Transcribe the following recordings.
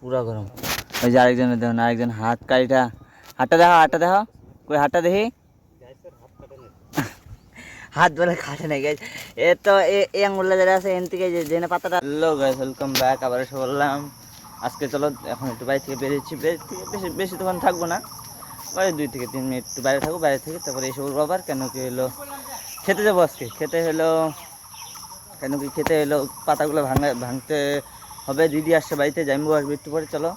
পুরা গরম। ওই যে আরেকজনের দেখুন, আরেকজন হাতটা দেখাও কই হাতটা দেখি। হাত বলে খাটে নাই গাইস, এ তো এই আঙুলটা যেটা আছে এখান থেকে জেনে পাতাটা। Hello guys, welcome back. আবার এসে বললাম আজকে চলো এখন একটু বাইরে থেকে বেরিয়েছি। বের থেকে বেশি বেশি তখন থাকবো না, ওই 2 থেকে 3 মিনিট একটু বাইরে থাকবো। বাইরে থেকে তারপরে এসে উঠবো আবার। কেন কি হলো, খেতে যাবো আজকে। খেতে হলো পাতাগুলো ভাঙতে হবে। দিদি আসছে বাড়িতে, জাম্বু আসবে একটু পরে। চলো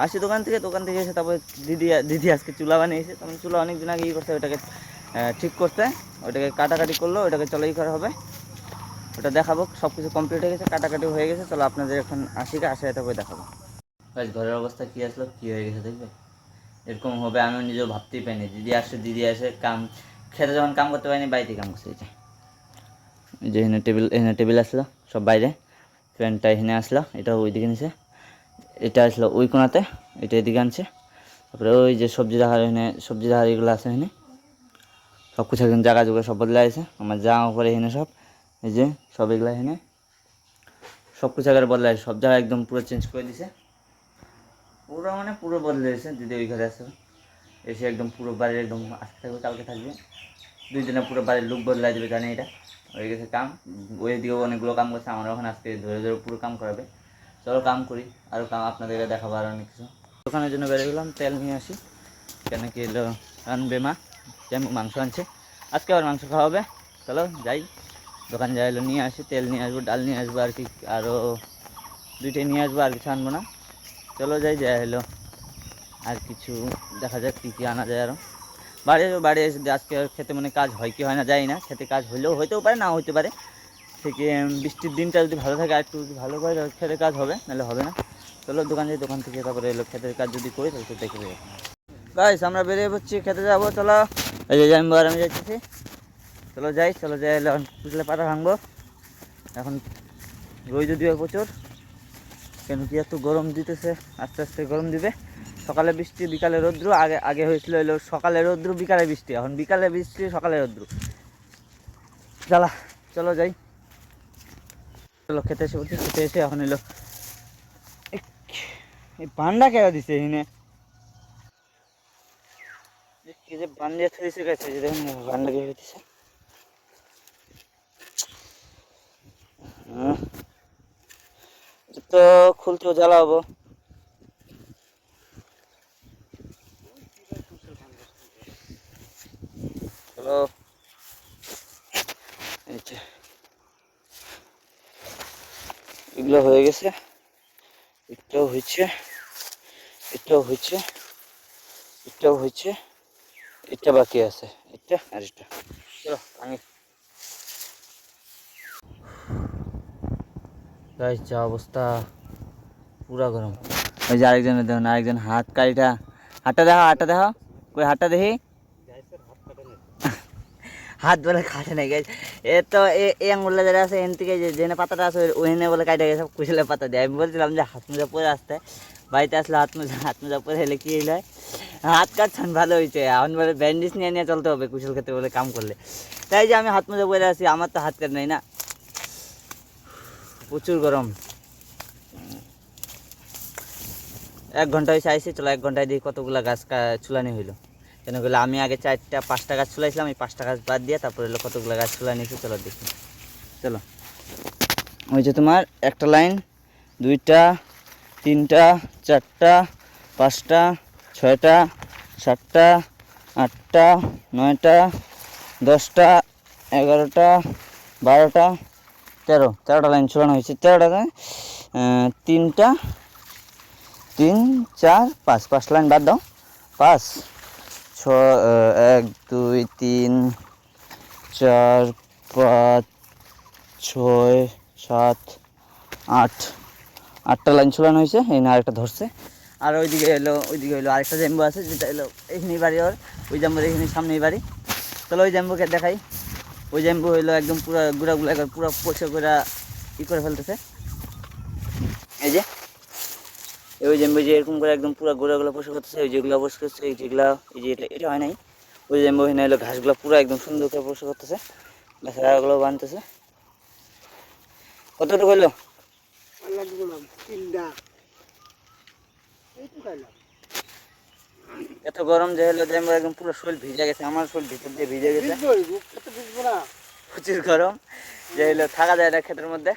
আসি দোকান থেকে এসে তারপরে দিদি আজকে চুলা বানিয়েছে। তখন চুলা অনেক দিন আগে করতে, ওইটাকে ঠিক করতে, ওইটাকে কাটাকাটি করলো। ওইটাকে চলো করা হবে, ওটা দেখাবো। সব কিছু কমপ্লিট হয়ে গেছে, কাটাকাটি হয়ে গেছে। চলো আপনাদের এখন আসে তারপরে দেখাবো। ঘরের অবস্থা কী আসলো, কী হয়ে গেছে দেখবে। এরকম হবে আমি নিজেও ভাবতেই পাইনি। দিদি আসে কাম খেতে, যখন কাম করতে পারিনি বাড়িতে কাম করছে। এই যে এখানে টেবিল আসলো সব বাইরে, ফ্যানটা এখানে আসলো, এটা ওইদিকে নিছে, এটা আসলো ওই কোনাতে, এটা এদিকে আনছে। তারপরে ওই যে সবজি রাখার এগুলো আছে এখানে, সব কিছু একদম জায়গা জোগা সব বদলে আছে। আমার জামা পরে এখানে সব, এই যে সব এগুলো এখানে সব কিছু জায়গায় বদলে আছে। সব জায়গা একদম পুরো চেঞ্জ করে দিছে, পুরো বদলে দিয়েছে। দিদি ওই ঘরে আসে, এসে একদম পুরো বাড়ির একদম আজকে থাকবে কালকে থাকবে, 2 দিনে পুরো বাড়ির লুক বদলাই দেবে। জানি এটা হয়ে গেছে কাম। ওই দিকেও অনেকগুলো কাম করছে, আমার ওখানে আজকে ধরে পুরো কাম করাবে। চলো কাম করি, আরও কাম আপনাদেরকে দেখাবো আরও অনেক কিছু। দোকানের জন্য বেরিয়ে গেলাম, তেল নিয়ে আসি। কেন কি এলো আনবে মা, মাংস আনছে আজকে, আবার মাংস খাওয়া হবে। চলো যাই, দোকান যাই, এলো নিয়ে আসি। তেল নিয়ে আসবো, ডাল নিয়ে আসবো, আর কি আরও 2টাই নিয়ে আসবো, আর কিছু আনবো না। চলো যাই এলো আর কিছু দেখা যাক কী আনা যায়। আরও বাড়ি এসে আজকে খেতে মনে কাজ হয় কি হয় না জানি না। খেতে কাজ হলেও হইতেও পারে, না হইতে পারে। থেকে বৃষ্টির দিনটা যদি ভালো থাকে, আর একটু ভালো করে খেতে কাজ হবে, নাহলে হবে না। চলো দোকান থেকে তারপরে এলো খেতের কাজ যদি করি তাহলে দেখে দেবো। গাইস আমরা বেরিয়ে পড়ছি, খেতে যাবো। চলো এই যে আমি যাচ্ছি। চলো যাই এলো পুজলে পাতা ভাঙবো। এখন রোদ যদিও প্রচুর, কেন কি এত গরম দিতেছে, আস্তে আস্তে গরম দিবে। সকালে বৃষ্টি, বিকালে রৌদ্র। আগে হয়েছিল এলো সকালে রৌদ্র বিকালে বৃষ্টি, এখন বিকালে বৃষ্টি সকালে রৌদ্র। চলো যাই। চলো খেতে এসে এখন এলো এই বান্ডা কেটে দিছে এখানে, কি যে বান্ডিয়া দিছে গেছে, যে দেখুন বান্ডা কেটে দিছে। তো খুলতেও জ্বালা হবো। চলো এগুলো হয়ে গেছে, এটাও হয়েছে, এটা বাকি আছে, এটা আর এটা। চলো ভাঙি। গাইস যা অবস্থা, পুরা গরম। ওই যে আরেকজনের দেখুন, আরেকজন হাতটা দেখাও কই হাতটা দেখি। হাত বলে খাটে নাই গাইস, এ তো এই আঙুলটা যেটা আছে এখান থেকে জেনে পাতাটা আছে ওখানে বলে কাটে গেছে, কুশলে পাতা দেয়। আমি বলছিলাম যে হাত মোজা পরে আসতে, বাড়িতে আসলে হাত মোজা পরে এলে কি হইলে হাত কাটছেন ভালো হয়েছে। এখন বলে ব্যান্ডেজ নিয়ে চলতে হবে কুশল ক্ষেত্রে বলে কাম করলে। তাই যে আমি হাত মোজা পরে আসি, আমার তো হাত কাট নাই না, প্রচুর গরম। 1 ঘন্টা হয়েছে আইসি। চলো 1 ঘন্টায় দিয়ে কতগুলো গাছ চুলানি হইলো। কেন গেলে আমি আগে 4টা 5টা গাছ চুলাইছিলাম, এই 5টা গাছ বাদ দিয়ে তারপরে হলো কতগুলো গাছ চুলানি হয়েছে। চলো দেখি। চলো ওই যে তোমার 1টা লাইন, 2টা 3টা 4টা 5টা 6টা 7টা 8টা 9টা 10টা 11টা 12টা 13টা লাইন চুলানো হয়েছে। 13টা 3টা 3 4 5 লাইন বাদ দাও। 5 6 1 2 3 4 5 6 7 8 8টা লাইন ঝুলানো হয়েছে। এই না আরেকটা ধরছে। আর ওইদিকে হলো আরেকটা জ্যাম্বো আছে, যেটা হলো এখানেই বাড়ি। ওর ওই জ্যাম্বোর এখানে সামনেই বাড়ি। তাহলে ওই জ্যাম্বোকে দেখাই। ওই জ্যাম্বো হলো একদম পুরো গুঁড়াগুলো একবার পুরো পরিষ্কার করে করে ফেলতেছে। এই যে ওই জ্যাম্বো যে এরকম করে একদম পুরো গোড়াগুলো পরিষ্কার করতেছে। ওই যেগুলো পরিষ্কার করছে, এই যেগুলো এই যে এটা হয় নাই। ওই জ্যাম্বো এখানে হলো ঘাসগুলো পুরো একদম সুন্দর করে পরিষ্কার করতেছে, ঘাসের আগাগুলো বানতেছে। কতটুকু হলো? এত গরম যে হলো যে আমার একদম পুরো শরীর ভিজে গেছে, আমার শরীর ভিতর দিয়ে ভিজে গেছে, প্রচুর গরম যে হলো থাকা যায় না ক্ষেতের মধ্যে,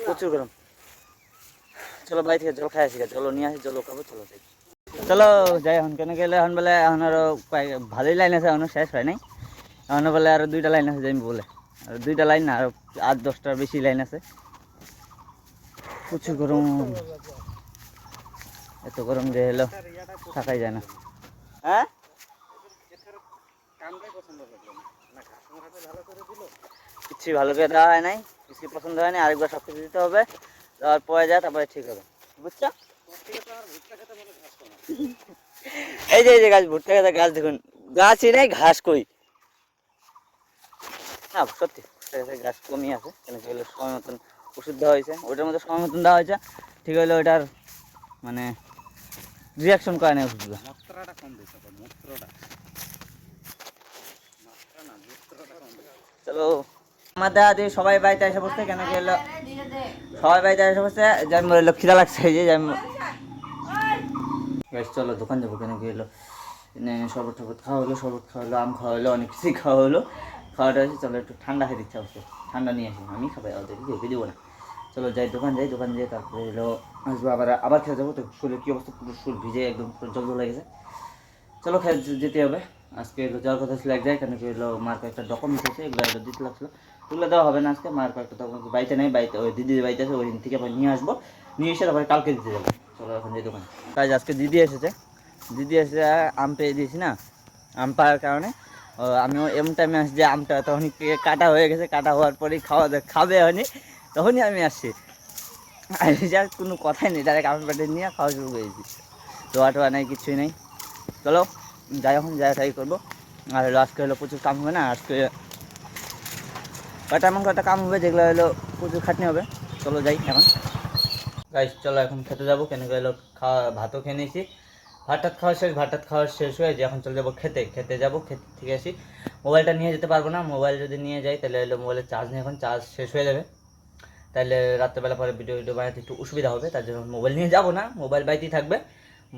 প্রচুর গরম। চলো বাড়ি থেকে জল খাই আসি, জল নিয়ে আসি, জল খাবো, চলো যাই। চলো যাই এখন, কেন গেলে এখন বলে এখন আরো ভালোই লাইন আছে, এখনো শেষ হয় নাই, এখনো বলে আরো 2টা লাইন আছে যাই বলে, আর 2টা লাইন না আরো 8-10টার বেশি লাইন আছে। প্রচুর গরম, এত গরম যে হলো থাকাই যায় না। হ্যাঁ কিছু ভালো করে দেওয়া হয় নাই, কিছু পছন্দ হয় নাই, আরেকবার সব কিছু দিতে হবে, দেওয়ার পরে যায় তারপরে ঠিক হবে, বুঝছো? এই যে এই যে গাছ, ভুট্টা গাছের গাছ দেখুন, গাছই নাই, ঘাস কই না, সত্যি ভুট্টা গাছের গাছ কমই আছে, কেন কি হলো সময় মতন ওষুধ দেওয়া হয়েছে, ওইটার মধ্যে সময় মতন দেওয়া হয়েছে, ঠিক হলো ওইটার মানে রিয়াকশন করে না ওষুধগুলো। চলো আমাদের আজ সবাই বাড়িতে এসে বসছে, কেন কি হলো সবাই বাড়িতে এসে বসছে, যেমন বললো খিদা লাগছে, এই যে যেমন চলো দোকান যাবো, কেন কি হলো শরবত টরবত খাওয়া হলো, শরবত খাওয়া হলো, আম খাওয়া হলো, অনেক কিছুই খাওয়া হলো, খাওয়াটা হয়েছে, চলো একটু ঠান্ডা খেতে ইচ্ছা হচ্ছে, ঠান্ডা নিয়ে আসি, আমি খাবাই ওদের কেউকে দেবো না। চলো যাই দোকান যাই, দোকান যেয়ে তারপরে এলো আসবো, আবার খেতে যাবো, তো শরীরে কী অবস্থা, পুরো শরীর ভিজে একদম পুরো জল জল লেগেছে। চলো খেয়ে যেতে হবে, আজকে এলো যাওয়ার কথা ছিল এক জায়গায়, কেন কি হলো মার কয়েকটা ডকুমেন্টস আছে, এগুলো এগুলো দিতে লাগছিলো, ওগুলো দেওয়া হবে না আজকে, মার কয়েকটা ডকুমেন্টস বাড়িতে নেই, বাড়িতে ওই দিদির বাড়িতে আছে, ওই দিন থেকে আবার নিয়ে আসবো, নিয়ে এসে তারপরে কালকে দিতে যাবো। চলো এখন যাই দোকানে, কাজ আজকে দিদি এসেছে, দিদি এসে আম পেয়ে দিয়েছি না, আম পাওয়ার কারণে আমিও এমন টাইমে আসছি যে আমটা তখনই কাটা হয়ে গেছে, কাটা হওয়ার পরেই খাবে হয়নি, তখনই আমি আসছি, যার কোনো কথাই নেই, ডাইরেক্ট আম পেটে নিয়ে খাওয়া শুরু করেছি, দোয়া টোয়া নেই, কিছুই নেই। চলো যাই, এখন যাই ট্রাই করবো, আর হলো আজকে হলো প্রচুর কাম হবে না, আজকে কয়টা এমন কয়টা কাম হবে যেগুলো হলো প্রচুর খাটনি হবে। চলো যাই এখন গাইস, চলো এখন খেতে যাবো, কেন কি হলো ভাতও খেয়ে নিয়েছি, ভাত খাওয়া শেষ হয়ে যে এখন চলে যাবো খেতে যাবো, খেতে থেকে আসি, মোবাইলটা নিয়ে যেতে পারবো না, মোবাইল যদি নিয়ে যাই তাহলে হলো মোবাইলের চার্জ নেই, এখন চার্জ শেষ হয়ে যাবে, তাহলে রাত্রেবেলা পরে ভিডিও বানাতে একটু অসুবিধা হবে, তার জন্য মোবাইল নিয়ে যাবো না, মোবাইল বাড়িতেই থাকবে,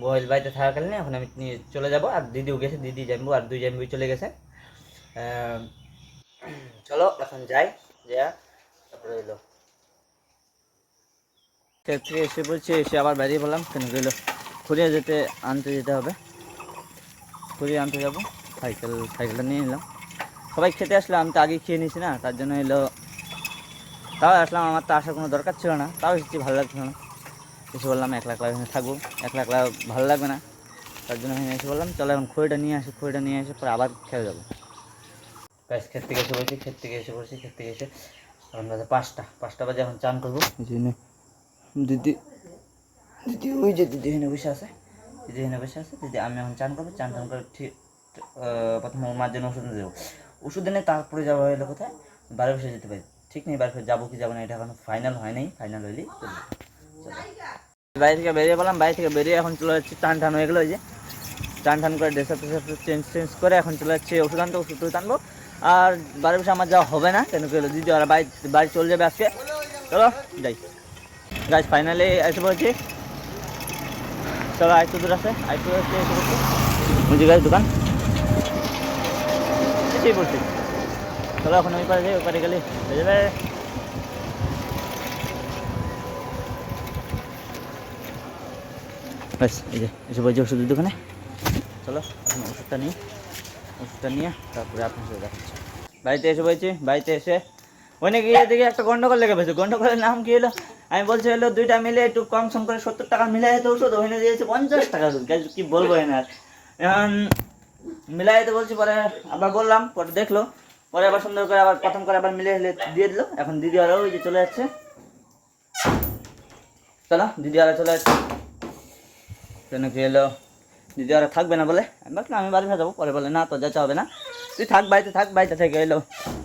মোবাইল বাড়িতে থাকাকালীন এখন আমি নিয়ে চলে যাবো, আর দিদিও গেছে, দিদি জানবো, আর 2 জানবি চলে গেছে। চলো এখন যাই, যা তারপরে এলো ক্ষেত্রে এসে বলছে, এসে আবার বেরিয়ে পড়লাম, কেন গেলো খুঁড়িয়ে আনতে যেতে হবে, খুঁড়িয়ে আনতে যাবো, সাইকেলটা নিয়ে নিলাম, সবাই খেতে আসলে আমি তো আগেই খেয়ে নিয়েছি না, তার জন্য এলো তাও আসলাম, আমার তো আসার কোনো দরকার ছিল না, তাও এসেছি, ভালো লাগছিল না, এসে বললাম একলা একলা এখানে থাকবো, একলা একলা ভালো লাগবে না, তার জন্য এখানে এসে বললাম চলো এখন খড়িটা নিয়ে আসি, খড়িটা নিয়ে এসে পরে আবার খেতে যাবো। ব্যাস ক্ষেত থেকে এসে বলছি, ক্ষেত থেকে এসে এখন বাজে 5টা বাজে, এখন চান করবো, এই জন্য দিদি ওই যে দিদি এখানে বসে আছে, দিদি আমি এখন চান করবো, চান করে ঠিক প্রথমে মার জন্য ওষুধ দেবো, ওষুধ এনে তারপরে যাবো হলো কোথায়, বাড়ি বসে যেতে পারি, ঠিক নেই বাড়ি যাবো কি যাবো না, এটা এখন ফাইনাল হয় নাই, ফাইনাল হইলেই চলবে। বাড়ি থেকে বেরিয়ে বললাম, বাড়ি থেকে বেরিয়ে এখন চলে যাচ্ছি, টান হয়ে গেলো, ওই যে টান করে ড্রেস আপ চেঞ্জ করে এখন চলে যাচ্ছি ওষুধ আনতে, ওষুধ আনবো, আর বাড়ি বসে আমার যাওয়া হবে না, কেন কি হলো দিদি ওরা বাড়ি চলে যাবে আজকে। চলো যাই গাছ, ফাইনালি এসে পড়েছি, চলো আরেকটু দূর আছে, এসে পড়ছি, মুজি গাছ দোকান এসেই পড়ছি, চলো এখন ওই পারে যাই, ওই পারে গেলে হয়ে যাবে। ব্যাস এই যে এসে পড়ছি ওষুধের দোকানে, চলো এখন ওষুধটা নিয়ে তারপরে আপনার সাথে দেখাচ্ছি। বাড়িতে এসে পড়েছি, বাড়িতে এসে ওখানে গিয়ে দেখি একটা গন্ডগোল লেগে পেয়েছে, গন্ডগোলের নাম কি হলো, আমি বলছি হলো 2টা মিলে একটু কম সম করে 70 টাকা মিলাই যেতে ওষুধ, ওখানে দিয়েছে 50 টাকা ওষুধ, কি বলবো এনার, এখন মিলাই যেতে বলছি, পরে আবার বললাম, পরে দেখলো, পরে আবার সুন্দর করে আবার প্রথম করে আবার মিলে দিয়ে দিল, এখন দিদি আরও ওই যে চলে যাচ্ছে, চলো দিদি আরও চলে যাচ্ছে, কেন কি হলো দিদি আর থাকবে না বলে, আমি ভাবলাম আমি বাড়ি যাবো, পরে বলে না তো যেতে হবে না, তুই থাক বাড়িতে থেকে এলো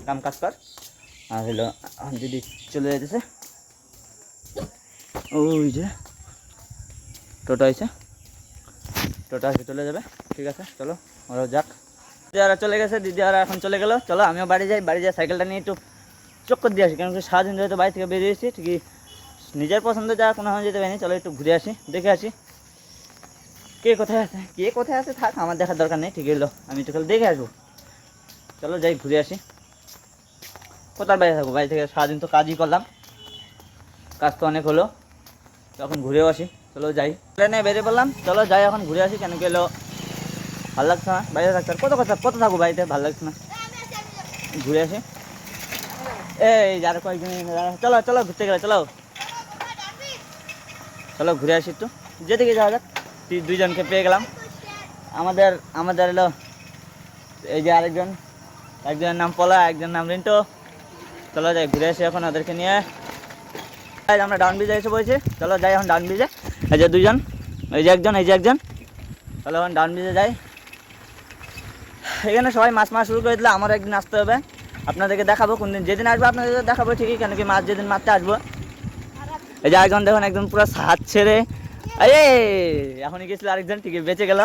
কাম কাজ কর, আর হলো দিদি চলে যেতেছে, ওই যে টোটো এসে চলে যাবে, ঠিক আছে চলো ওরাও যাক, দিদি আর চলে গেছে, দিদি আর এখন চলে গেলো, চলো আমিও বাড়ি যাই সাইকেলটা নিয়ে একটু চক্কর দিয়ে আসি, কেন কি সারাদিন ধরে তো বাড়ি থেকে বেরিয়েছি, ঠিকই নিজের পছন্দের জায়গা কোনো যেতে পারিনি, চলো একটু ঘুরে আসি, দেখে আসি কে কোথায় আছে থাক, আমার দেখার দরকার নেই, ঠিক এলো আমি একটু খালি দেখে আসবো। চলো যাই ঘুরে আসি। কোথার বাইরে থাকবো, বাড়ি থেকে সারাদিন তো কাজই করলাম, কাজ তো অনেক হলো, তখন ঘুরেও আসি। চলো যাই, ট্রেনে বেরিয়ে পড়লাম, চলো যাই এখন ঘুরে আসি। কেন গেলো ভালো লাগছে না বাইরে থাকতে, কত থাকবো বাড়িতে, ভালো লাগছে না, ঘুরে আসি। এই যার কয়েকদিন, চলো চলো ঘুরতে গেলে, চলো চলো ঘুরে আসি একটু, যেদিকে যাওয়া যাক। দুইজনকে পেয়ে গেলাম, আমাদের এলো এই যে আরেকজন, একজনের নাম পলা, একজনের নাম রিন্টু। চলো যাই ঘুরে আসি এখন ওদেরকে নিয়ে। আমরা ডাউন ব্রিজে এসে পড়েছি, চলো যাই এখন ডাউন ব্রিজে। এই যে দুইজন, এই যে একজন, চলো এখন ডাউন ব্রিজে যাই। এখানে সবাই মাছ মারা শুরু করে দিলে, আমারও একদিন আসতে হবে, আপনাদেরকে দেখাবো কোন দিন, যেদিন আসবো আপনাদের দেখাবো ঠিকই, কেন কি মাছ যেদিন মারতে আসবো। এই যে একজন দেখুন, একদম পুরো হাত ছেড়ে, আরে এখনই গেছিল আরেকজন, ঠিকই বেঁচে গেল।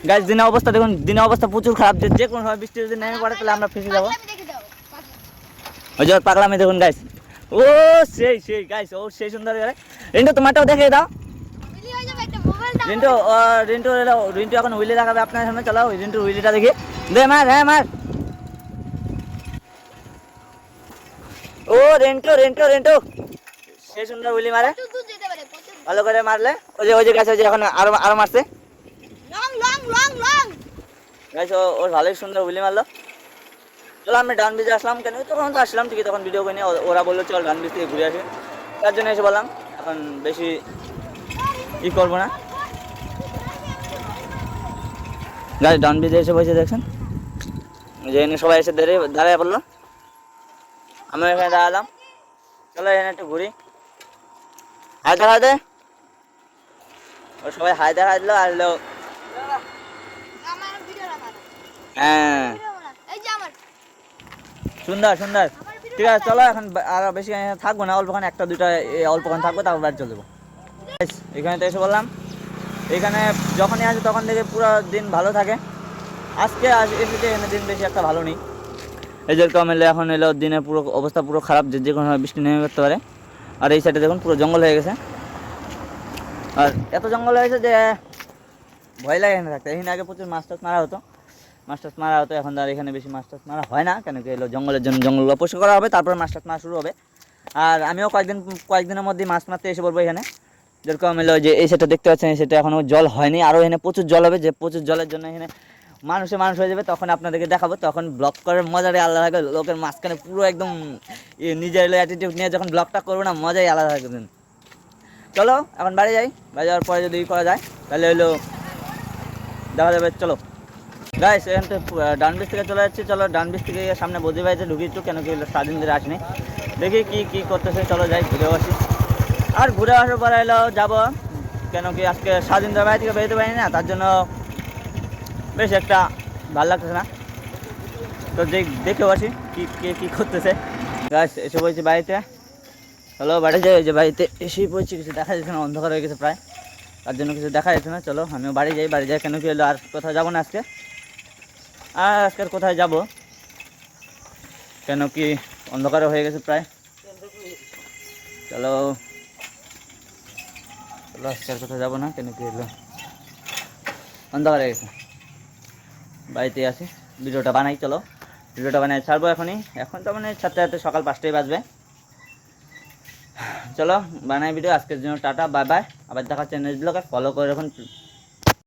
গাছ দিনের অবস্থা দেখুন, দিনের অবস্থা প্রচুর খারাপ, যে কোনো সময় বৃষ্টি যদি নেমে পড়ে তাহলে আমরা ফেসে যাবো। ওই যে পাগলামি দেখুন গাছ, ও সেই গাছ, ও সেই সুন্দর গেলে। রিন্টু তোমারটাও দেখে দাও, রিন্টু এখন হুইলি দেখাবে আপনার সামনে, চলো রিন্টু হুইলিটা দেখি, দে মার, হ্যাঁ মার। ও রিন্টু সেই সুন্দর হুইলি মারে, ভালো করে মারলে। ওই যে গাছ, ওই যে এখন আরো মারছে গাছ, ওর ভালোই সুন্দর হুইলি মারলো। চলো আমরা ডাউন ব্রিজে আসলাম, কেন তখন তো আসলাম ঠিকই, তখন ভিডিও করে নিয়ে ওরা বললো চল ডাউন ব্রিজ থেকে ঘুরে আসি, তার জন্য এসে বললাম। এখন বেশি ই করবো না, গাছ ডাউন ব্রিজে এসে বসে দেখছেন, যে এনে সবাই এসে দাঁড়ায় পড়লো, আমি এখানে দাঁড়ালাম। চলো এখানে একটু ঘুরি, হাই দেখা দে, ও সবাই হাই দেখা দিল আর এলো। হ্যাঁ সুন্দর, ঠিক আছে চলো এখন আর বেশি থাকবো না, অল্পখানে একটা দুইটা অল্পখানে থাকবো, তারপর বাড়ি চলে যাবো। এখানে তো এসে বললাম, এখানে যখনই আসে তখন থেকে পুরো দিন ভালো থাকে, আজকে এসেছে এখানে দিন বেশি একটা ভালো নেই। এই যেরকম এলো এখন এলো দিনের পুরো অবস্থা পুরো খারাপ, যে কোনো বৃষ্টি নেমে করতে পারে। আর এই সাইডে দেখুন পুরো জঙ্গল হয়ে গেছে, আর এত জঙ্গল হয়েছে যে ভয় লাগে এখানে থাকতে। এখানে আগে প্রচুর মাছ টাছ মারা হতো, এখন আর এখানে বেশি মাছ টাছ মারা হয় না, কেন কি এলো জঙ্গলের জন্য জঙ্গলগুলো পরিষ্কার করা হবে, তারপরে মাছ টাছ মারা শুরু হবে। আর আমিও কয়েকদিনের মধ্যেই মাছ মারতে এসে পড়বো এখানে। যেরকম এলো যে এই সেটা দেখতে পাচ্ছেন, সেটা এখনও জল হয়নি, আরও এখানে প্রচুর জল হবে, যে প্রচুর জলের জন্য এখানে মানুষ হয়ে যাবে, তখন আপনাদেরকে দেখাবো, তখন ব্লগ করার মজাটাই আলাদা থাকে, লোকের মাঝখানে পুরো একদম নিজের এলো অ্যাটিটিউড নিয়ে যখন ব্লগটা করবো না, মজাই আলাদা থাকবে। চলো এখন বাড়ি যাওয়ার পরে যদি করা যায় তাহলে হলো দেখা যাবে। চলো গাইস এখান থেকে ডান ব্রিজ থেকে চলে যাচ্ছি, চলো ডান ব্রিজ থেকে সামনে বদি বাড়িতে ঢুকি একটু, কেন কি সারাদিন ধরে আসিনি, দেখি কি করতেছে, চলো যাই ঘুরে আসি। আর ঘুরে আসার পরে এলো যাবো, কেন কি আজকে সারাদিন ধরে বাড়ি থেকে বেরোতে পারিনি না, তার জন্য বেশ একটা ভালো লাগতেছে না, তো দেখেও আসি কি করতেছে। গাছ এসে বলছি বাড়িতে, চলো বাড়ি যাই। যে বাড়িতে এসেই পড়ছি, কিছু দেখা যাচ্ছে না, অন্ধকার হয়ে গেছে প্রায়, তার জন্য কিছু দেখা যাচ্ছে না। চলো আমিও বাড়ি যাই, কেন কি হলো আর কোথাও যাবো না আজকে, আর কোথায় যাব, কেন কি অন্ধকারও হয়ে গেছে প্রায়। চলো আজকে আর কোথাও যাবো না, কেন কি হলো অন্ধকার হয়ে গেছে, বাড়িতে আসি, ভিডিওটা বানাই। চলো ভিডিওটা বানাই ছাড়বো এখনই, এখন তো মানে ছাড়তে সকাল 5টাই বাজবে। চলো বানাই ভিডিও, আজকের জন্য টাটা, বাই বাই, আবার দেখা চ্যানেলগুলোকে ফলো করে রাখুন।